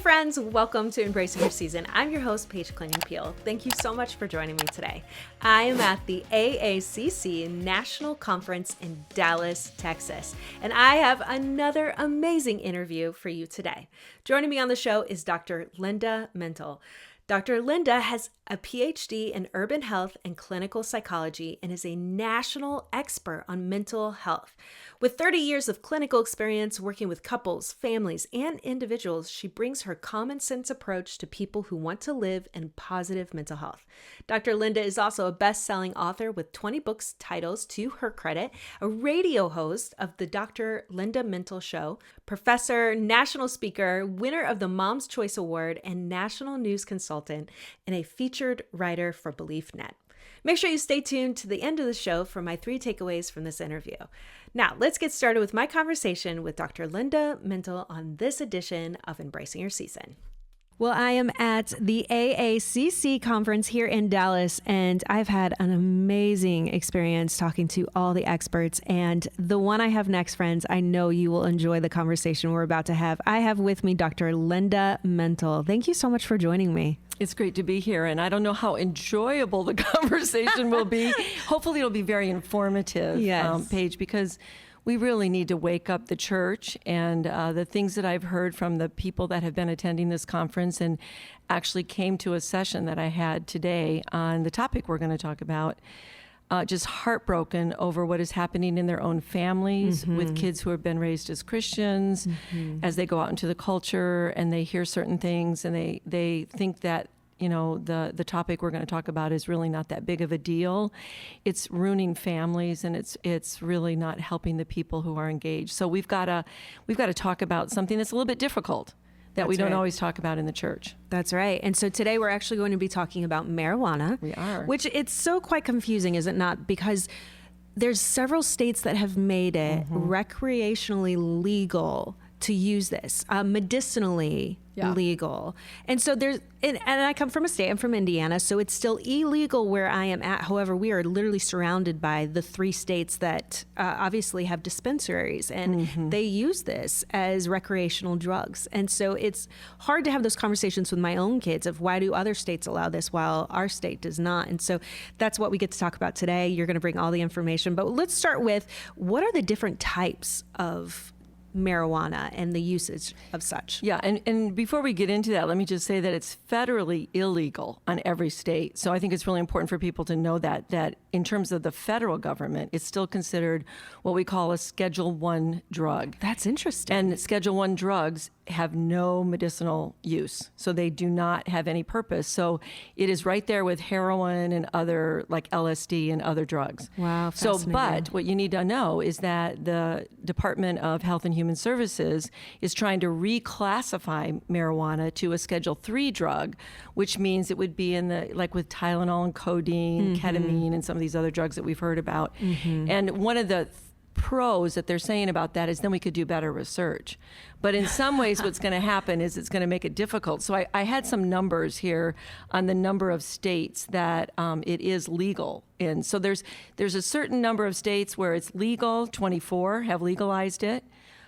friends, welcome to Embracing Your Season. I'm your host, Paige Peel. Thank you so much for joining me today. I am at the AACC National Conference in Dallas, Texas, and I have another amazing interview for you today. Joining me on the show is Dr. Linda Mintle. Dr. Linda has a PhD in urban health and clinical psychology and is a national expert on mental health. With 30 years of clinical experience working with couples, families, and individuals, she brings her common sense approach to people who want to live in positive mental health. Dr. Linda is also a best-selling author with 20 books titles to her credit, a radio host of the Dr. Linda Mintle Show, professor, national speaker, winner of the Mom's Choice Award, and national news consultant, and a featured writer for BeliefNet. Make sure you stay tuned to the end of the show for my 3 takeaways from this interview. Now, let's get started with my conversation with Dr. Linda Mintle on this edition of Embracing Your Season. Well, I am at the AACC conference here in Dallas, and I've had an amazing experience talking to all the experts. And the one I have next, friends, I know you will enjoy the conversation we're about to have. I have with me Dr. Linda Mintle. Thank you so much for joining me. It's great to be here, and I don't know how enjoyable the conversation will be. Hopefully it'll be very informative, yes. Paige, because we really need to wake up the church, and the things that I've heard from the people that have been attending this conference and actually came to a session that I had today on the topic we're going to talk about, just heartbroken over what is happening in their own families with kids who have been raised as Christians, as they go out into the culture and they hear certain things and they think that, you know, the topic we're going to talk about is really not that big of a deal. It's ruining families, and it's really not helping the people who are engaged. So we've got to talk about something that's a little bit difficult that we don't always talk about in the church. That's right. And so today we're actually going to be talking about marijuana. We are. Which it's so quite confusing, is it not? Because there's several states that have made it recreationally legal to use this, medicinally legal. And so and I come from a state, I'm from Indiana, so it's still illegal where I am at. However, we are literally surrounded by the 3 states that obviously have dispensaries, and they use this as recreational drugs. And so it's hard to have those conversations with my own kids of why do other states allow this while our state does not. And so that's what we get to talk about today. You're going to bring all the information, but let's start with, what are the different types of marijuana and the usage of such? Yeah, and before we get into that, let me just say that it's federally illegal on every state. So I think it's really important for people to know that in terms of the federal government, it's still considered what we call a Schedule I drug. That's interesting. And Schedule I drugs have no medicinal use, so they do not have any purpose. So it is right there with heroin and other, like LSD and other drugs. Wow, fascinating. So, but what you need to know is that the Department of Health and Human Services is trying to reclassify marijuana to a Schedule III drug, which means it would be in the, like with Tylenol and codeine, ketamine, and some of these other drugs that we've heard about. And one of the pros that they're saying about that is then we could do better research. But in some ways what's going to happen is it's going to make it difficult. So I had some numbers here on the number of states that it is legal in. So there's a certain number of states where it's legal. 24 have legalized it.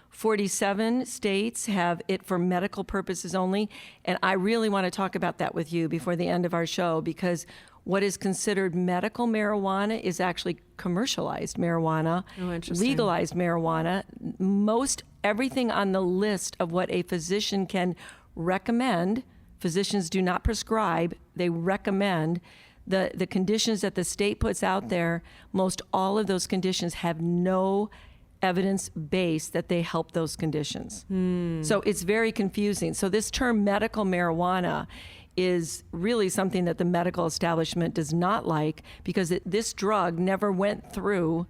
47 states have it for medical purposes only. And I really want to talk about that with you before the end of our show, because what is considered medical marijuana is actually commercialized marijuana, legalized marijuana. Most everything on the list of what a physician can recommend, physicians do not prescribe, they recommend. The conditions that the state puts out there, most all of those conditions have no evidence base that they help those conditions. So it's very confusing. So this term medical marijuana is really something that the medical establishment does not like, because this drug never went through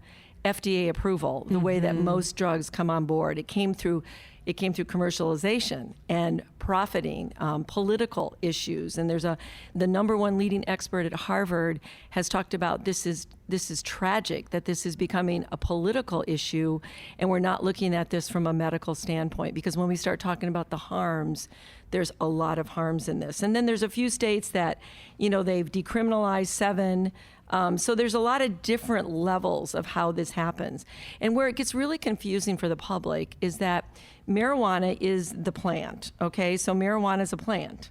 FDA approval the way that most drugs come on board. It came through commercialization and profiting, political issues. And there's the number one leading expert at Harvard has talked about this is tragic, that this is becoming a political issue, and we're not looking at this from a medical standpoint, because when we start talking about the harms, there's a lot of harms in this. And then there's a few states that, they've decriminalized 7, So there's a lot of different levels of how this happens. And where it gets really confusing for the public is that marijuana is the plant, okay? So marijuana is a plant.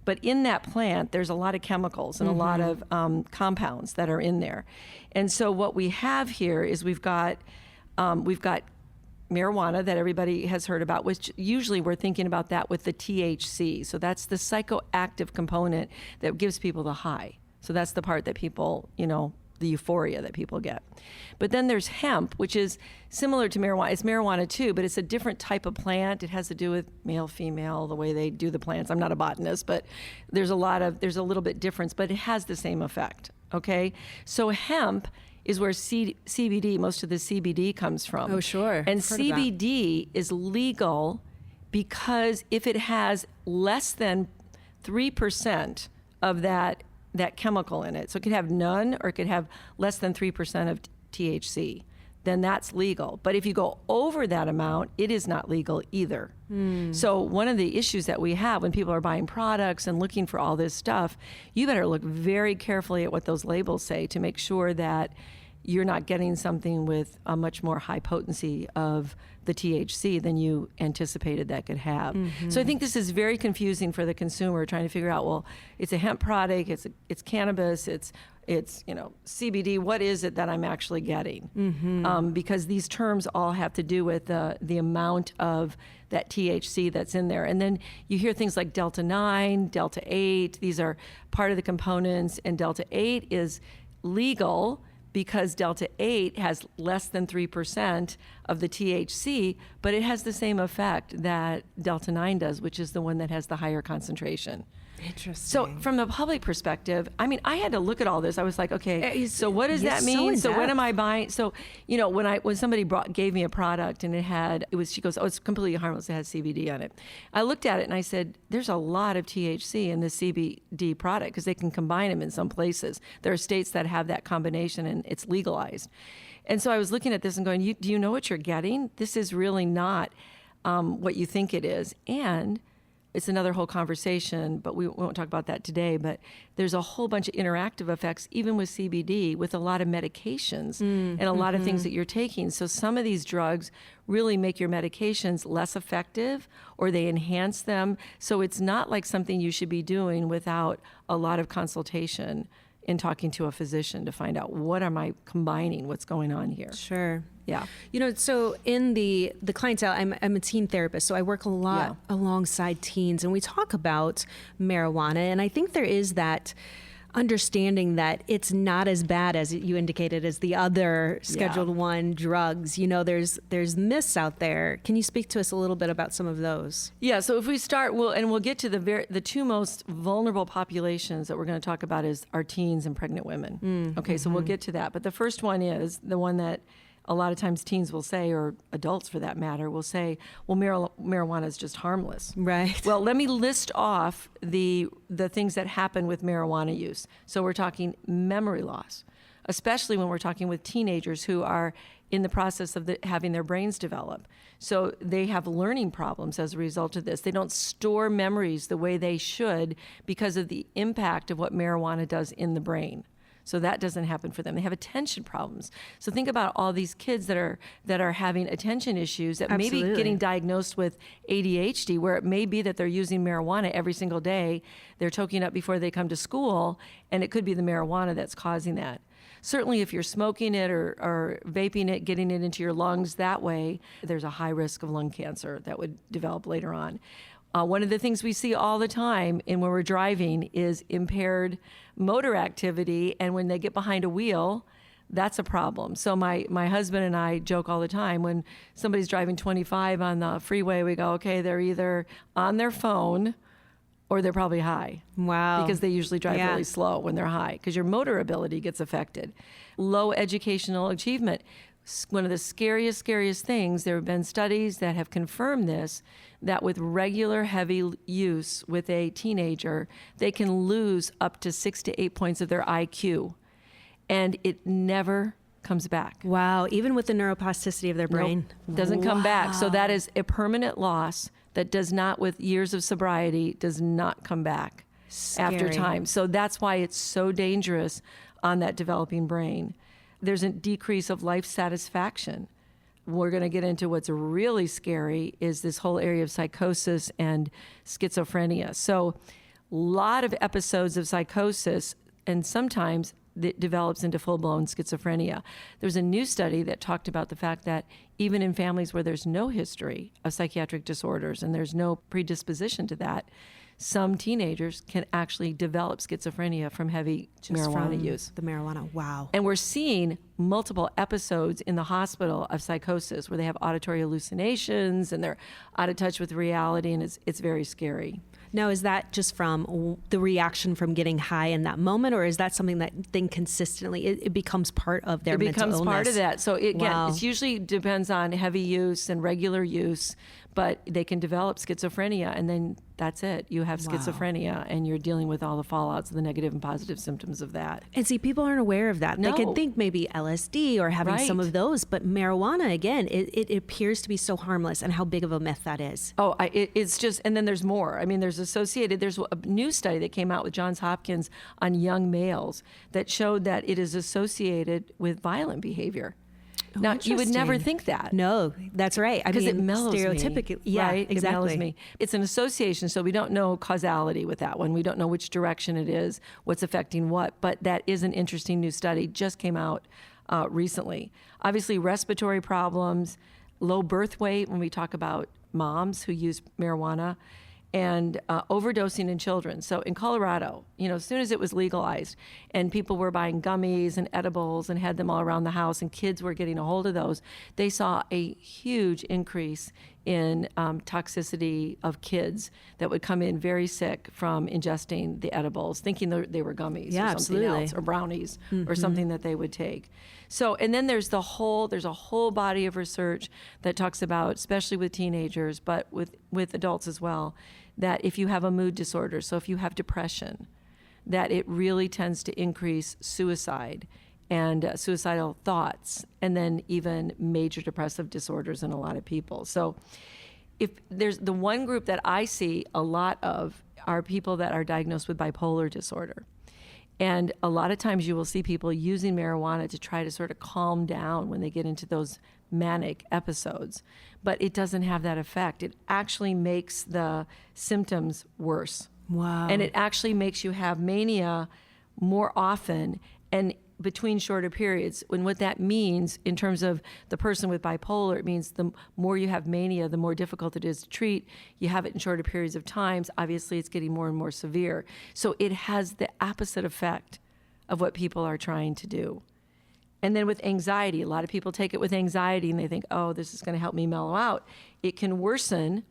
But in that plant, there's a lot of chemicals and a lot of compounds that are in there. And so what we have here is we've got marijuana that everybody has heard about, which usually we're thinking about that with the THC. So that's the psychoactive component that gives people the high. So that's the part that people, the euphoria that people get. But then there's hemp, which is similar to marijuana. It's marijuana too, but it's a different type of plant. It has to do with male, female, the way they do the plants. I'm not a botanist, but there's a little bit difference, but it has the same effect, okay? So hemp is where CBD, most of the CBD comes from. Oh, sure. And CBD is legal because if it has less than 3% of that chemical in it, so it could have none or it could have less than 3% of THC, then that's legal. But if you go over that amount, it is not legal either. So one of the issues that we have when people are buying products and looking for all this stuff, you better look very carefully at what those labels say to make sure that you're not getting something with a much more high potency of the THC than you anticipated that could have. So I think this is very confusing for the consumer trying to figure out, well, it's a hemp product, it's cannabis, it's CBD. What is it that I'm actually getting? Because these terms all have to do with the amount of that THC that's in there. And then you hear things like Delta 9, Delta 8. These are part of the components, and Delta 8 is legal because Delta 8 has less than 3% of the THC, but it has the same effect that Delta 9 does, which is the one that has the higher concentration. Interesting. So from the public perspective, I mean, I had to look at all this. I was like, okay, so what does that mean? So when am I buying? So, when somebody gave me a product and she goes, oh, it's completely harmless. It has CBD on it. I looked at it and I said, there's a lot of THC in the CBD product because they can combine them in some places. There are states that have that combination and it's legalized. And so I was looking at this and going, do you know what you're getting? This is really not what you think it is. And it's another whole conversation, but we won't talk about that today. But there's a whole bunch of interactive effects, even with CBD, with a lot of medications and a lot of things that you're taking. So some of these drugs really make your medications less effective or they enhance them. So it's not like something you should be doing without a lot of consultation in talking to a physician to find out what am I combining, what's going on here. Sure. Yeah. So in the clientele, I'm a teen therapist, so I work a lot alongside teens, and we talk about marijuana, and I think there is that understanding that it's not as bad as you indicated as the other Scheduled 1 drugs. There's myths out there. Can you speak to us a little bit about some of those? Yeah. So if we start, we'll get to the two most vulnerable populations that we're going to talk about is our teens and pregnant women. Okay. So we'll get to that. But the first one is the one that a lot of times teens will say, or adults for that matter, will say, well, marijuana is just harmless. Right. Well, let me list off the things that happen with marijuana use. So we're talking memory loss, especially when we're talking with teenagers who are in the process of having their brains develop. So they have learning problems as a result of this. They don't store memories the way they should because of the impact of what marijuana does in the brain. So that doesn't happen for them. They have attention problems. So think about all these kids that are having attention issues that may be getting diagnosed with ADHD, where it may be that they're using marijuana every single day. They're toking up before they come to school, and it could be the marijuana that's causing that. Certainly if you're smoking it or vaping it, getting it into your lungs that way, there's a high risk of lung cancer that would develop later on. One of the things we see all the time when we're driving is impaired motor activity, and when they get behind a wheel, that's a problem. So my husband and I joke all the time when somebody's driving 25 on the freeway, we go, okay, they're either on their phone or they're probably high. Wow. Because they usually drive really slow when they're high, because your motor ability gets affected. Low educational achievement. One of the scariest things, there have been studies that have confirmed this, that with regular heavy use with a teenager, they can lose up to 6 to 8 points of their IQ, and it never comes back. Wow, even with the neuroplasticity of their brain? Nope, doesn't come back. So that is a permanent loss that does not, with years of sobriety, does not come back. Scary. After time. So that's why it's so dangerous on that developing brain. There's a decrease of life satisfaction. We're going to get into what's really scary is this whole area of psychosis and schizophrenia. So a lot of episodes of psychosis, and sometimes it develops into full-blown schizophrenia. There's a new study that talked about the fact that even in families where there's no history of psychiatric disorders and there's no predisposition to that, some teenagers can actually develop schizophrenia from heavy marijuana use. The marijuana, wow. And we're seeing multiple episodes in the hospital of psychosis where they have auditory hallucinations and they're out of touch with reality, and it's very scary. Now, is that just from the reaction from getting high in that moment, or is that something that then consistently, it becomes part of their mental illness? It becomes part of that. So Wow. it usually depends on heavy use and regular use, but they can develop schizophrenia, and then that's it. You have schizophrenia, and you're dealing with all the fallouts, the negative and positive symptoms of that. And see, people aren't aware of that. No. They can think maybe LSD or having some of those, but marijuana, again, it appears to be so harmless, and how big of a myth that is. Oh, it's just, and then there's more. I mean, there's a new study that came out with Johns Hopkins on young males that showed that it is associated with violent behavior. Now, you would never think that. No, that's right. I Because mean, it mellows stereotypically, me. yeah, Right? exactly. It mellows me. It's an association, so we don't know causality with that one. We don't know which direction it is, what's affecting what, but that is an interesting new study, just came out recently. Obviously, respiratory problems, low birth weight when we talk about moms who use marijuana, and overdosing in children. So in Colorado, as soon as it was legalized and people were buying gummies and edibles and had them all around the house and kids were getting a hold of those, they saw a huge increase in toxicity of kids that would come in very sick from ingesting the edibles, thinking they were gummies or something else, or brownies or something that they would take. So, and then there's a whole body of research that talks about, especially with teenagers, but with adults as well, that if you have a mood disorder, so if you have depression, that it really tends to increase suicide and suicidal thoughts, and then even major depressive disorders in a lot of people. So if there's the one group that I see a lot of are people that are diagnosed with bipolar disorder. And a lot of times you will see people using marijuana to try to sort of calm down when they get into those manic episodes. But it doesn't have that effect. It actually makes the symptoms worse. Wow. And it actually makes you have mania more often and between shorter periods. And what that means in terms of the person with bipolar, it means the more you have mania, the more difficult it is to treat. You have it in shorter periods of times. Obviously, it's getting more and more severe. So it has the opposite effect of what people are trying to do. And then with anxiety, a lot of people take it with anxiety and they think, oh, this is going to help me mellow out. It can worsen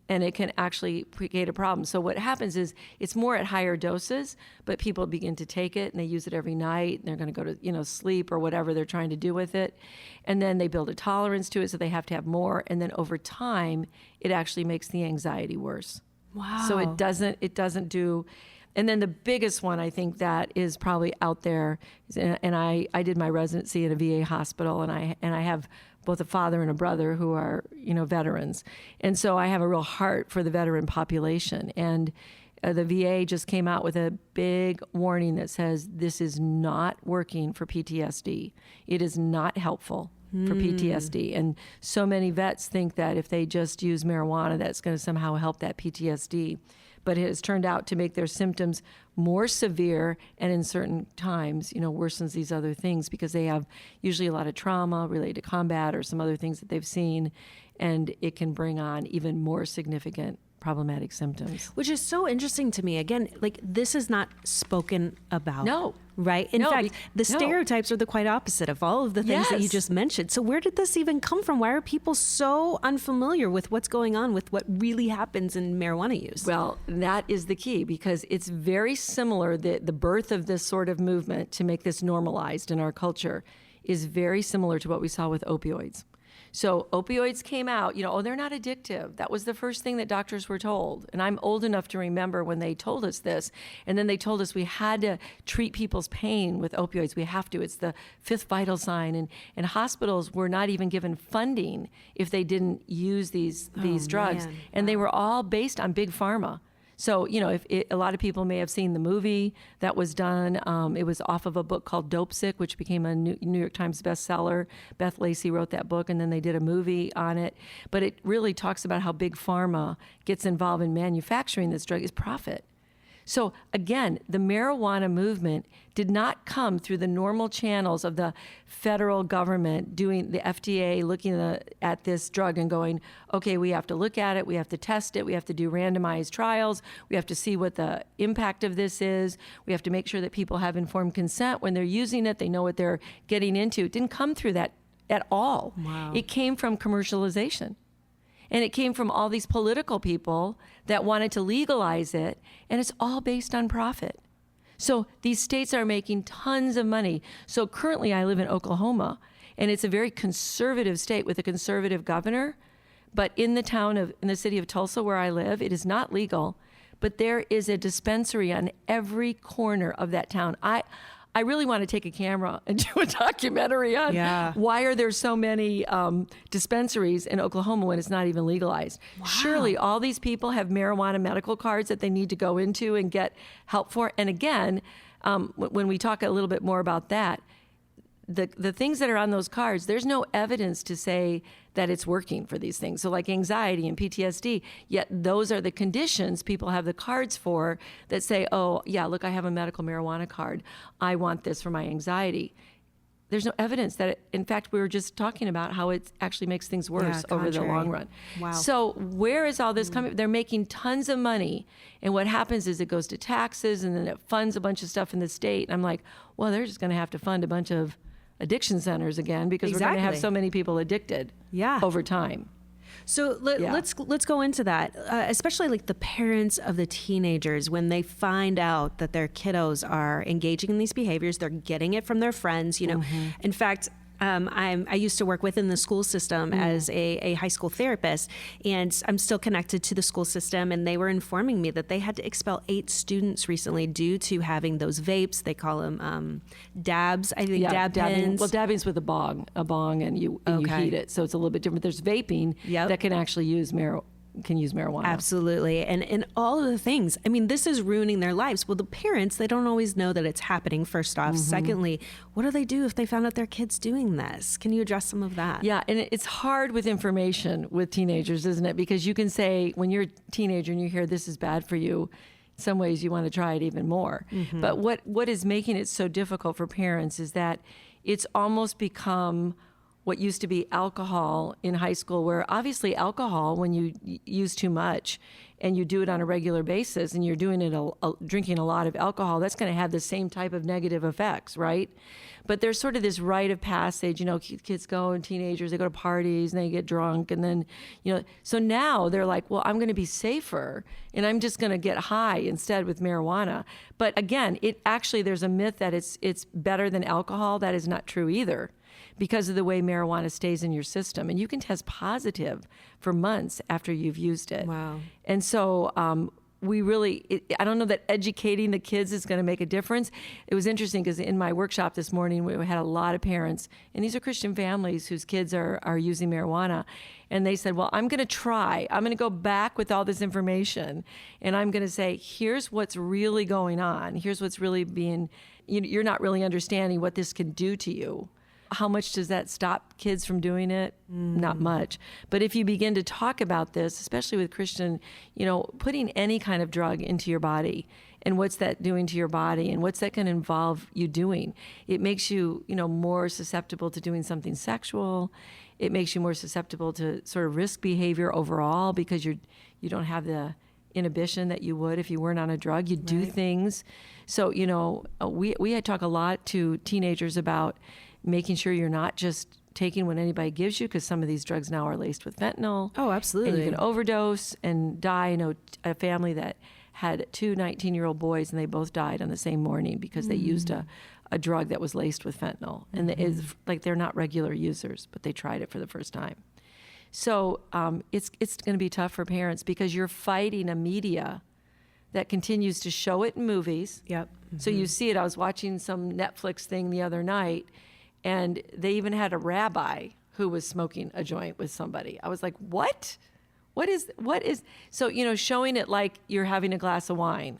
and it can actually create a problem. So what happens is it's more at higher doses, but people begin to take it and they use it every night and they're going to go to sleep or whatever they're trying to do with it. And then they build a tolerance to it, so they have to have more. And then over time, it actually makes the anxiety worse. Wow. So it doesn't do. And then the biggest one I think that is probably out there, and I did my residency at a VA hospital, and I have both a father and a brother who are veterans, and so I have a real heart for the veteran population. And the VA just came out with a big warning that says this is not working for PTSD. It is not helpful for PTSD. And so many vets think that if they just use marijuana, that's going to somehow help that PTSD. But it has turned out to make their symptoms more severe, and in certain times, worsens these other things because they have usually a lot of trauma related to combat or some other things that they've seen, and it can bring on even more significant problematic symptoms. Which is so interesting to me. Again, like, this is not spoken about. No. Right? In fact, the stereotypes are the quite opposite of all of the things that you just mentioned. So where did this even come from? Why are people so unfamiliar with what's going on, with what really happens in marijuana use? Well, that is the key, because it's very similar. The birth of this sort of movement to make this normalized in our culture is very similar to what we saw with opioids. So opioids came out, they're not addictive. That was the first thing that doctors were told. And I'm old enough to remember when they told us this. And then they told us we had to treat people's pain with opioids. We have to. It's the fifth vital sign. And hospitals were not even given funding if they didn't use these drugs. Man. And they were all based on big pharma. So, if a lot of people may have seen the movie that was done. It was off of a book called Dope Sick, which became a New York Times bestseller. Beth Lacey wrote that book, and then they did a movie on it. But it really talks about how big pharma gets involved in manufacturing this drug is profit. So again, the marijuana movement did not come through the normal channels of the federal government doing the FDA looking at this drug and going, okay, we have to look at it, we have to test it, we have to do randomized trials, we have to see what the impact of this is, we have to make sure that people have informed consent when they're using it, they know what they're getting into. It didn't come through that at all. Wow. It came from commercialization. And it came from all these political people that wanted to legalize it, and it's all based on profit. So these states are making tons of money. So currently I live in Oklahoma, and it's a very conservative state with a conservative governor. But in the city of Tulsa where I live, it is not legal, but there is a dispensary on every corner of that town. I really want to take a camera and do a documentary on why are there so many dispensaries in Oklahoma when it's not even legalized. Wow. Surely all these people have marijuana medical cards that they need to go into and get help for. And again, when we talk a little bit more about that, the things that are on those cards, there's no evidence to say that it's working for these things. So like anxiety and PTSD, yet those are the conditions people have the cards for that say, oh, yeah, look, I have a medical marijuana card. I want this for my anxiety. There's no evidence that in fact, we were just talking about how it actually makes things worse over the long run. Wow. So where is all this coming? They're making tons of money. And what happens is it goes to taxes and then it funds a bunch of stuff in the state. And I'm like, well, they're just going to have to fund a bunch of addiction centers again because we're going to have so many people addicted over time. So let's go into that, especially like the parents of the teenagers when they find out that their kiddos are engaging in these behaviors, they're getting it from their friends. In fact, I used to work within the school system as a high school therapist, and I'm still connected to the school system, and they were informing me that they had to expel 8 students recently due to having those vapes. They call them dabs, I think, dab pens. Well, dabbing's with a bong, and you heat it, so it's a little bit different. There's vaping that can actually use marijuana. Absolutely. And all of the things. I mean, this is ruining their lives. Well, the parents, they don't always know that it's happening, first off. Secondly, what do they do if they found out their kid's doing this? Can you address some of that? Yeah, and it's hard with information with teenagers, isn't it? Because you can say, when you're a teenager and you hear this is bad for you, in some ways you want to try it even more. But what is making it so difficult for parents is that it's almost become what used to be alcohol in high school, where obviously alcohol, when you use too much and you do it on a regular basis and you're doing it, drinking a lot of alcohol, that's going to have the same type of negative effects, right? But there's sort of this rite of passage, kids go and teenagers, they go to parties and they get drunk. And then, so now they're like, well, I'm going to be safer and I'm just going to get high instead with marijuana. But again, there's a myth that it's better than alcohol. That is not true either, because of the way marijuana stays in your system. And you can test positive for months after you've used it. Wow. And so I don't know that educating the kids is going to make a difference. It was interesting because in my workshop this morning, we had a lot of parents, and these are Christian families whose kids are using marijuana. And they said, well, I'm going to go back with all this information, and I'm going to say, here's what's really going on. Here's what's really you're not really understanding what this can do to you. How much does that stop kids from doing it? Not much. But if you begin to talk about this, especially with Christian, putting any kind of drug into your body and what's that doing to your body and what's that going to involve you doing, it makes you, more susceptible to doing something sexual. It makes you more susceptible to sort of risk behavior overall because you don't have the inhibition that you would if you weren't on a drug. You do things. So, we had talked a lot to teenagers about making sure you're not just taking what anybody gives you, because some of these drugs now are laced with fentanyl. Oh, absolutely. And you can overdose and die. I know a family that had 2 19-year-old boys, and they both died on the same morning because they used a drug that was laced with fentanyl. And it's like they're not regular users, but they tried it for the first time. So it's going to be tough for parents because you're fighting a media that continues to show it in movies. Yep. So you see it. I was watching some Netflix thing the other night, and they even had a rabbi who was smoking a joint with somebody. I was like, what? What is, so, showing it like you're having a glass of wine.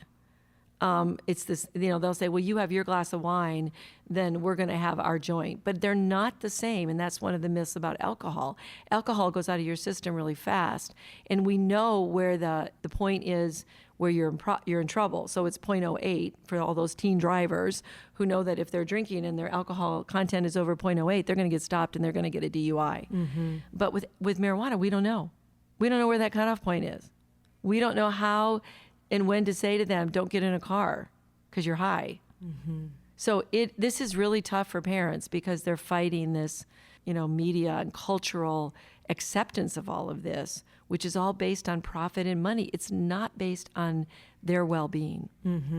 It's this, they'll say, well, you have your glass of wine, then we're going to have our joint. But they're not the same. And that's one of the myths about alcohol. Alcohol goes out of your system really fast. And we know where the point is where you're in trouble. So it's 0.08 for all those teen drivers who know that if they're drinking and their alcohol content is over 0.08, they're going to get stopped and they're going to get a DUI. Mm-hmm. But with marijuana, we don't know. We don't know where that cutoff point is. We don't know how and when to say to them, don't get in a car because you're high. Mm-hmm. So this is really tough for parents because they're fighting this, media and cultural acceptance of all of this, which is all based on profit and money. It's not based on their well-being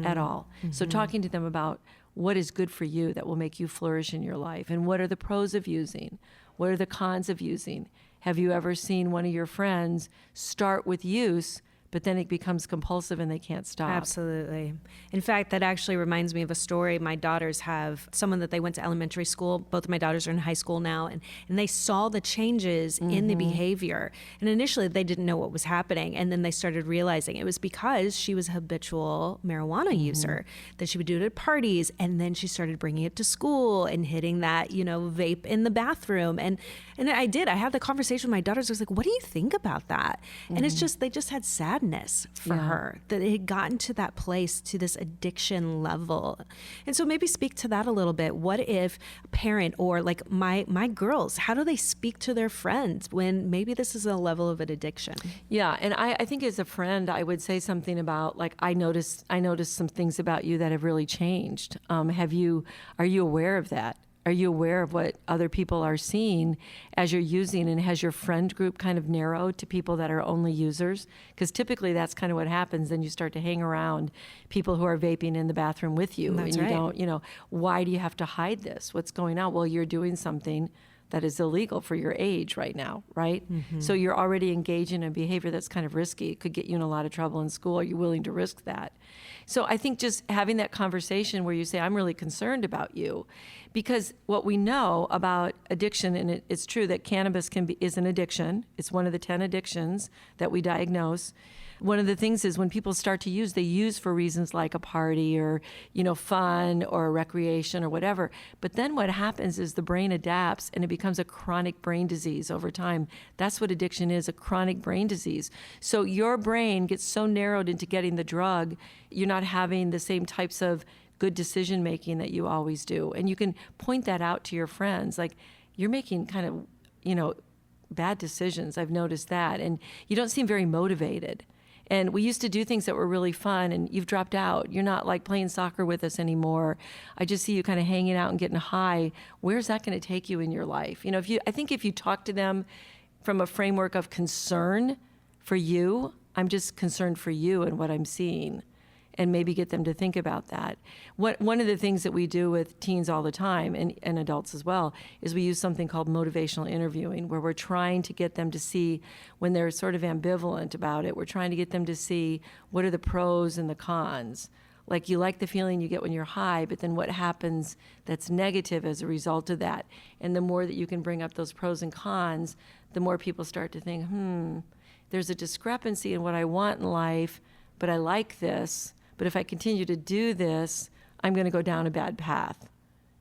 at all. Mm-hmm. So talking to them about what is good for you that will make you flourish in your life, and what are the pros of using? What are the cons of using? Have you ever seen one of your friends start with use, but then it becomes compulsive and they can't stop? Absolutely. In fact, that actually reminds me of a story. My daughters have someone that they went to elementary school. Both of my daughters are in high school now, and they saw the changes in the behavior. And initially they didn't know what was happening. And then they started realizing it was because she was a habitual marijuana user, that she would do it at parties. And then she started bringing it to school and hitting that, vape in the bathroom. And I had the conversation with my daughters. I was like, what do you think about that? And it's just, they just had sadness for her, that it had gotten to that place, to this addiction level. And so maybe speak to that a little bit. What if a parent, or like my girls, how do they speak to their friends when maybe this is a level of an addiction? Yeah, and I think as a friend, I would say something about, like, I noticed some things about you that have really changed. Are you aware of that? Are you aware of what other people are seeing as you're using? And has your friend group kind of narrowed to people that are only users? Because typically that's kind of what happens. Then you start to hang around people who are vaping in the bathroom with you. That's and you right. don't, why do you have to hide this? What's going on? Well, you're doing something that is illegal for your age right now, right? Mm-hmm. So you're already engaging in a behavior that's kind of risky. It could get you in a lot of trouble in school. Are you willing to risk that? So I think just having that conversation where you say, I'm really concerned about you, because what we know about addiction, and it's true that cannabis is an addiction. It's one of the 10 addictions that we diagnose. One of the things is when people start to use, they use for reasons like a party or, fun or recreation or whatever. But then what happens is the brain adapts and it becomes a chronic brain disease over time. That's what addiction is, a chronic brain disease. So your brain gets so narrowed into getting the drug, you're not having the same types of good decision making that you always do. And you can point that out to your friends, like, you're making kind of, bad decisions. I've noticed that. And you don't seem very motivated. And we used to do things that were really fun, and you've dropped out. You're not like playing soccer with us anymore. I just see you kind of hanging out and getting high. Where's that going to take you in your life? I think if you talk to them from a framework of concern for you, I'm just concerned for you and what I'm seeing, and maybe get them to think about that. One of the things that we do with teens all the time, and adults as well, is we use something called motivational interviewing, where we're trying to get them to see, when they're sort of ambivalent about it, we're trying to get them to see what are the pros and the cons. Like, you like the feeling you get when you're high, but then what happens that's negative as a result of that? And the more that you can bring up those pros and cons, the more people start to think, there's a discrepancy in what I want in life, but I like this. But if I continue to do this, I'm going to go down a bad path.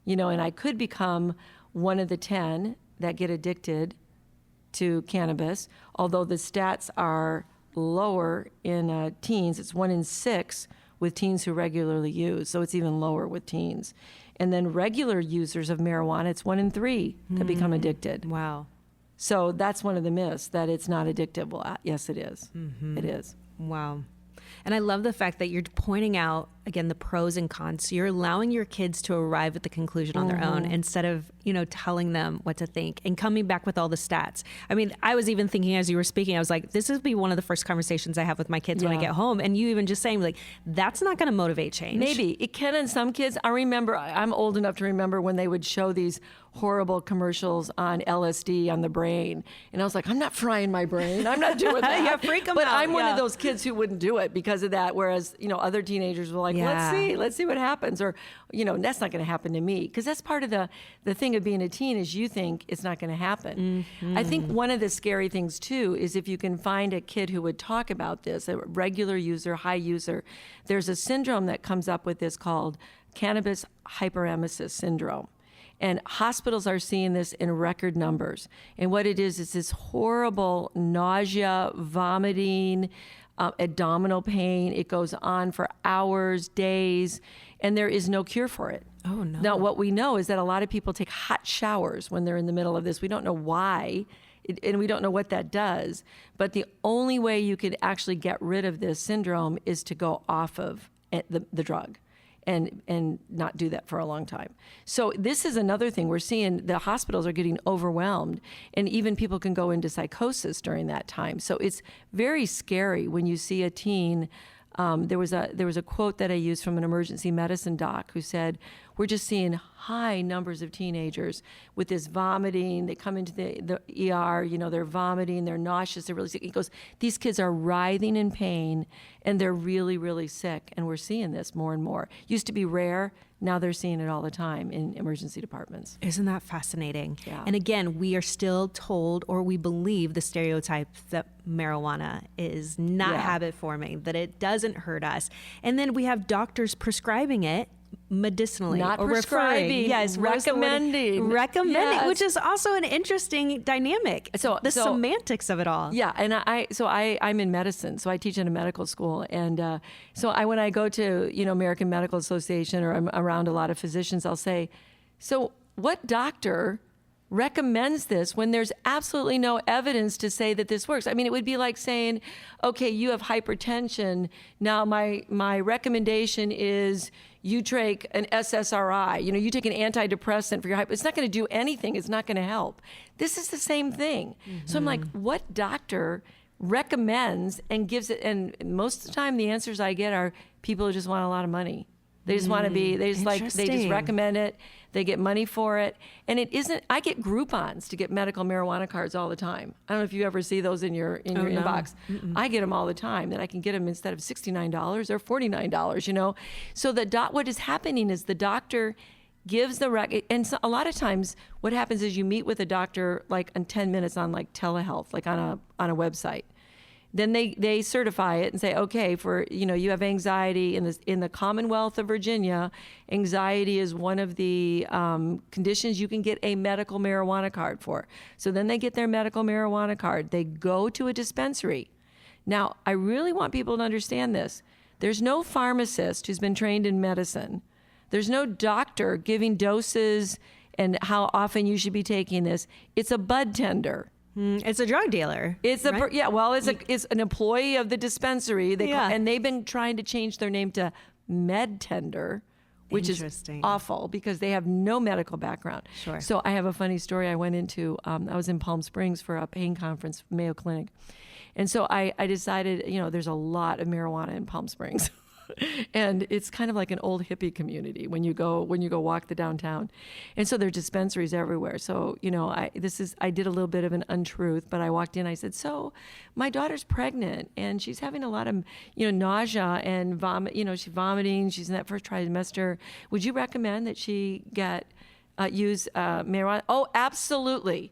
And I could become one of the 10 that get addicted to cannabis, although the stats are lower in teens. It's 1 in 6 with teens who regularly use, so it's even lower with teens. And then regular users of marijuana, it's 1 in 3 that become addicted. Wow. So that's one of the myths, that it's not addictive. Well, yes, it is. Mm-hmm. It is. Wow. And I love the fact that you're pointing out, again, the pros and cons. So you're allowing your kids to arrive at the conclusion on their own, instead of, telling them what to think and coming back with all the stats. I mean, I was even thinking as you were speaking, I was like, this will be one of the first conversations I have with my kids when I get home. And you even just saying, like, that's not going to motivate change. Maybe. It can in some kids. I remember, I'm old enough to remember when they would show these horrible commercials on LSD on the brain. And I was like, I'm not frying my brain. I'm not doing that. Yeah, freak them but out. I'm one of those kids who wouldn't do it because of that. Whereas, other teenagers were like, like, let's see what happens. Or, that's not going to happen to me. Because that's part of the thing of being a teen is you think it's not going to happen. Mm-hmm. I think one of the scary things too is if you can find a kid who would talk about this, a regular user, high user, there's a syndrome that comes up with this called cannabis hyperemesis syndrome. And hospitals are seeing this in record numbers. And what it is this horrible nausea, vomiting, abdominal pain. It goes on for hours, days, and there is no cure for it. Oh, no. Now, what we know is that a lot of people take hot showers when they're in the middle of this. We don't know why, and we don't know what that does. But the only way you could actually get rid of this syndrome is to go off of the drug. And not do that for a long time. So this is another thing. We're seeing the hospitals are getting overwhelmed, and even people can go into psychosis during that time. So it's very scary when you see a teen. There was a quote that I used from an emergency medicine doc who said, we're just seeing high numbers of teenagers with this vomiting. They come into the ER, they're vomiting, they're nauseous, they're really sick. He goes, these kids are writhing in pain and they're really, really sick. And we're seeing this more and more. Used to be rare. Now they're seeing it all the time in emergency departments. Isn't that fascinating? Yeah. And again, we are still told, or we believe the stereotype that marijuana is not habit forming, that it doesn't hurt us. And then we have doctors prescribing it medicinally, not or prescribing, yes, recommending, yes. Which is also an interesting dynamic. So semantics of it all. Yeah, and I'm in medicine, so I teach in a medical school, and when I go to American Medical Association or I'm around a lot of physicians, I'll say, so what doctor recommends this when there's absolutely no evidence to say that this works? I mean, it would be like saying, okay, you have hypertension. Now my recommendation is you take an SSRI, you take an antidepressant for your hyper. It's not going to do anything. It's not going to help. This is the same thing. Mm-hmm. So I'm like, what doctor recommends and gives it? And most of the time the answers I get are people who just want a lot of money. They just want to be, they just recommend it. They get money for it. And it isn't, I get Groupons to get medical marijuana cards all the time. I don't know if you ever see those in your inbox. No. I get them all the time, that I can get them instead of $69 or $49, So what is happening is the doctor gives and so a lot of times what happens is you meet with a doctor like in 10 minutes on like telehealth, like on a website. Then they certify it and say, okay, for you have anxiety in the Commonwealth of Virginia, anxiety is one of the conditions you can get a medical marijuana card for. So then they get their medical marijuana card. They go to a dispensary. Now, I really want people to understand this. There's no pharmacist who's been trained in medicine. There's no doctor giving doses and how often you should be taking this. It's a bud tender. It's a drug dealer. It's it's an employee of the dispensary. And they've been trying to change their name to med tender, which is awful because they have no medical background. Sure. So I have a funny story. I went into, I was in Palm Springs for a pain conference, Mayo Clinic. And so I decided, there's a lot of marijuana in Palm Springs. And it's kind of like an old hippie community when you go walk the downtown. And so there are dispensaries everywhere. So, I did a little bit of an untruth, but I walked in, I said, so my daughter's pregnant and she's having a lot of, nausea and vomit, she's vomiting. She's in that first trimester. Would you recommend that she use marijuana? Oh, absolutely.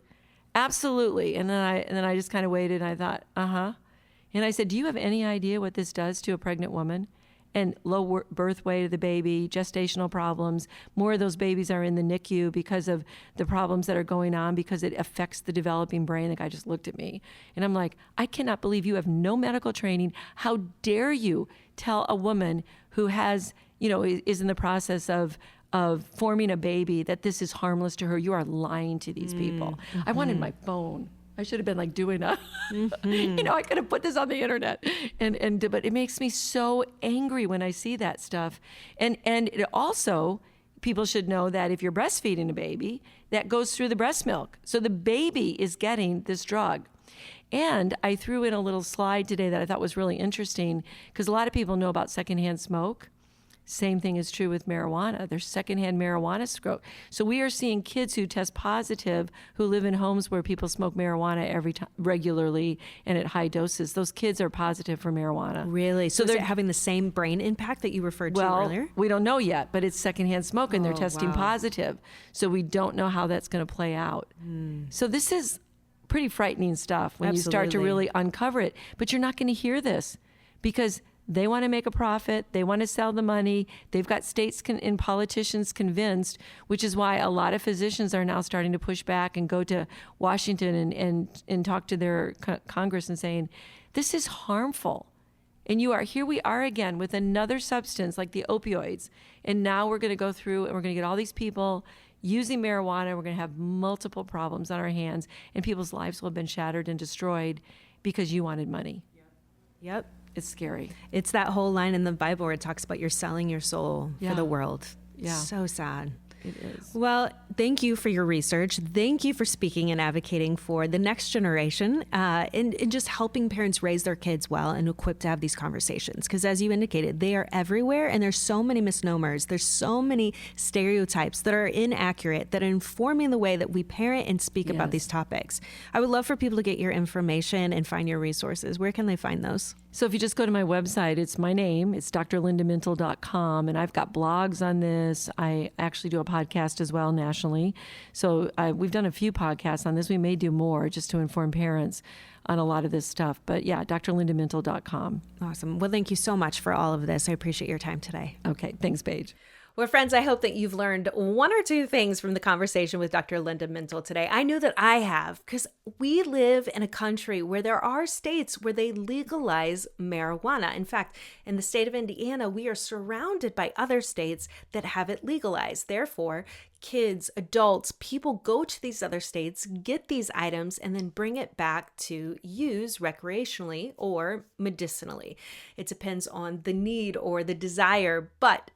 Absolutely. And then I just kind of waited and I thought, And I said, do you have any idea what this does to a pregnant woman? And low birth weight of the baby, gestational problems. More of those babies are in the NICU because of the problems that are going on, because it affects the developing brain. The guy just looked at me. And I'm like, I cannot believe you have no medical training. How dare you tell a woman who has, is in the process of forming a baby that this is harmless to her? You are lying to these people. Mm-hmm. I wanted my phone. I should have been like doing a, I could have put this on the internet, but it makes me so angry when I see that stuff. And it also, people should know that if you're breastfeeding a baby, that goes through the breast milk. So the baby is getting this drug. And I threw in a little slide today that I thought was really interesting because a lot of people know about secondhand smoke. Same thing is true with marijuana. There's secondhand marijuana smoke. So we are seeing kids who test positive who live in homes where people smoke marijuana every time, regularly and at high doses. Those kids are positive for marijuana. Really? So they're having the same brain impact that you referred to earlier? We don't know yet, but it's secondhand smoke and they're testing wow. positive. So we don't know how that's going to play out. So this is pretty frightening stuff when you start to really uncover it. But you're not going to hear this because they want to make a profit. They want to sell the money. They've got states and politicians convinced, which is why a lot of physicians are now starting to push back and go to Washington and talk to their Congress and saying, this is harmful. And here we are again with another substance like the opioids. And now we're going to go through and we're going to get all these people using marijuana. We're going to have multiple problems on our hands and people's lives will have been shattered and destroyed because you wanted money. Yep. It's scary. It's that whole line in the Bible where it talks about you're selling your soul for the world. Yeah. So sad. It is. Well, thank you for your research. Thank you for speaking and advocating for the next generation and just helping parents raise their kids well and equipped to have these conversations. Because as you indicated, they are everywhere and there's so many misnomers. There's so many stereotypes that are inaccurate that are informing the way that we parent and speak about these topics. I would love for people to get your information and find your resources. Where can they find those? So if you just go to my website, it's my name. It's drlindamintle.com. And I've got blogs on this. I actually do a podcast as well nationally. So we've done a few podcasts on this. We may do more just to inform parents on a lot of this stuff. But yeah, drlindamintle.com. Awesome. Well, thank you so much for all of this. I appreciate your time today. Okay. Thanks, Paige. Well, friends, I hope that you've learned one or two things from the conversation with Dr. Linda Mintle today. I know that I have, because we live in a country where there are states where they legalize marijuana. In fact, in the state of Indiana, we are surrounded by other states that have it legalized. Therefore, kids, adults, people go to these other states, get these items, and then bring it back to use recreationally or medicinally. It depends on the need or the desire, but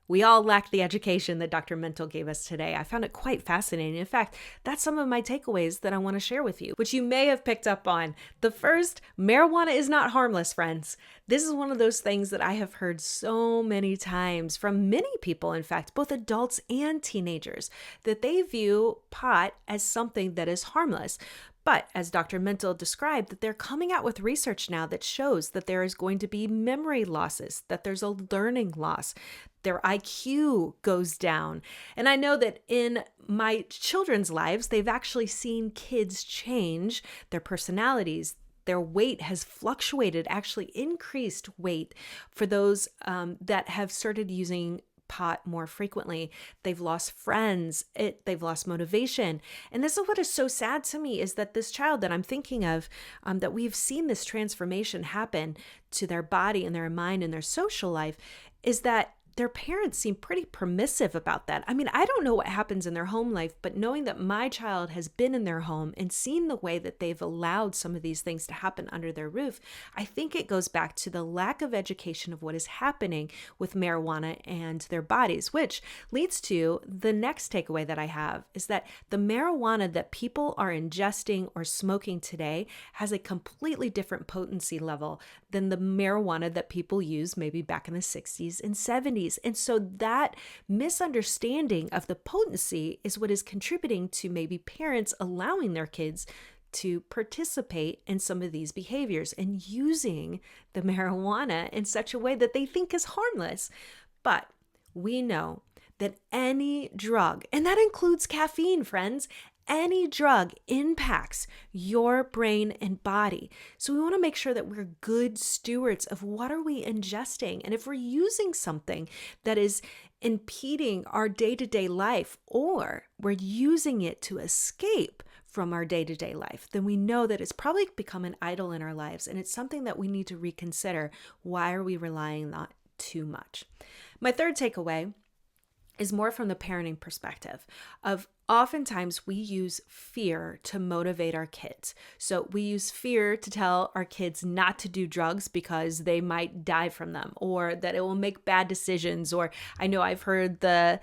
we all lack the education that Dr. Mintle gave us today. I found it quite fascinating. In fact, that's some of my takeaways that I want to share with you, which you may have picked up on. The first, marijuana is not harmless, friends. This is one of those things that I have heard so many times from many people, in fact, both adults and teenagers, that they view pot as something that is harmless. But as Dr. Mintle described, that they're coming out with research now that shows that there is going to be memory losses, that there's a learning loss, their IQ goes down. And I know that in my children's lives, they've actually seen kids change their personalities. Their weight has fluctuated, actually increased weight for those that have started using pot more frequently. They've lost friends, they've lost motivation. And this is what is so sad to me, is that this child that I'm thinking of, that we've seen this transformation happen to their body and their mind and their social life, is that their parents seem pretty permissive about that. I mean, I don't know what happens in their home life, but knowing that my child has been in their home and seen the way that they've allowed some of these things to happen under their roof, I think it goes back to the lack of education of what is happening with marijuana and their bodies, which leads to the next takeaway that I have, is that the marijuana that people are ingesting or smoking today has a completely different potency level than the marijuana that people used maybe back in the 60s and 70s. And so that misunderstanding of the potency is what is contributing to maybe parents allowing their kids to participate in some of these behaviors and using the marijuana in such a way that they think is harmless. But we know that any drug, and that includes caffeine, friends, any drug impacts your brain and body. So we want to make sure that we're good stewards of what are we ingesting. And if we're using something that is impeding our day-to-day life, or we're using it to escape from our day-to-day life, then we know that it's probably become an idol in our lives. And it's something that we need to reconsider. Why are we relying on that too much? My third takeaway is more from the parenting perspective of oftentimes we use fear to motivate our kids. So we use fear to tell our kids not to do drugs because they might die from them, or that it will make bad decisions. Or I know I've heard the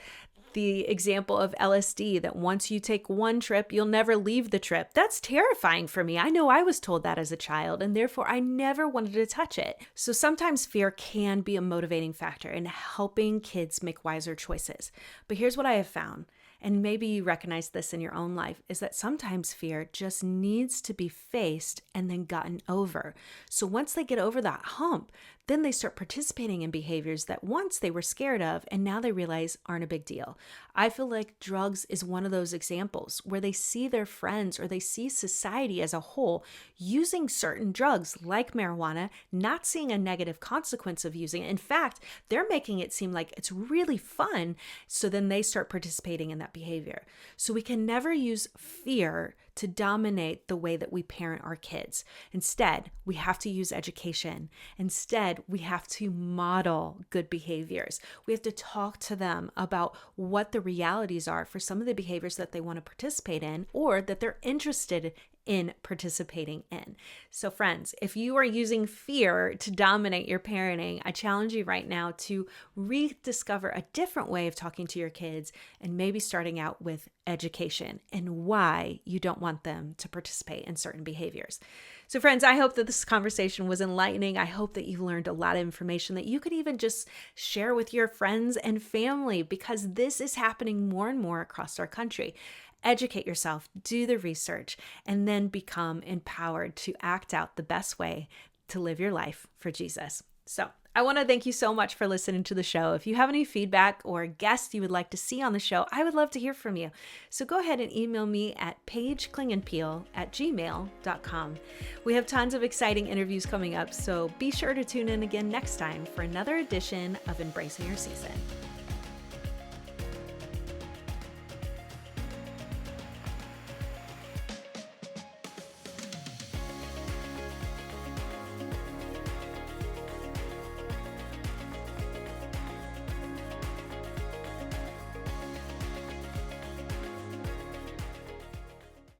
the example of LSD, that once you take one trip, you'll never leave the trip. That's terrifying for me. I know I was told that as a child, and therefore I never wanted to touch it. So sometimes fear can be a motivating factor in helping kids make wiser choices. But here's what I have found, and maybe you recognize this in your own life, is that sometimes fear just needs to be faced and then gotten over. So once they get over that hump, then they start participating in behaviors that once they were scared of and now they realize aren't a big deal. I feel like drugs is one of those examples where they see their friends or they see society as a whole using certain drugs like marijuana, not seeing a negative consequence of using it. In fact, they're making it seem like it's really fun. So then they start participating in that behavior. So we can never use fear to dominate the way that we parent our kids. Instead, we have to use education. Instead, we have to model good behaviors. We have to talk to them about what the realities are for some of the behaviors that they want to participate in or that they're interested in participating in. So friends, if you are using fear to dominate your parenting, I challenge you right now to rediscover a different way of talking to your kids and maybe starting out with education and why you don't want them to participate in certain behaviors. So friends, I hope that this conversation was enlightening. I hope that you learned a lot of information that you could even just share with your friends and family, because this is happening more and more across our country. Educate yourself, do the research, and then become empowered to act out the best way to live your life for Jesus. So I want to thank you so much for listening to the show. If you have any feedback or guests you would like to see on the show, I would love to hear from you. So go ahead and email me at paigeklingandpeel@gmail.com. We have tons of exciting interviews coming up, so be sure to tune in again next time for another edition of Embracing Your Season.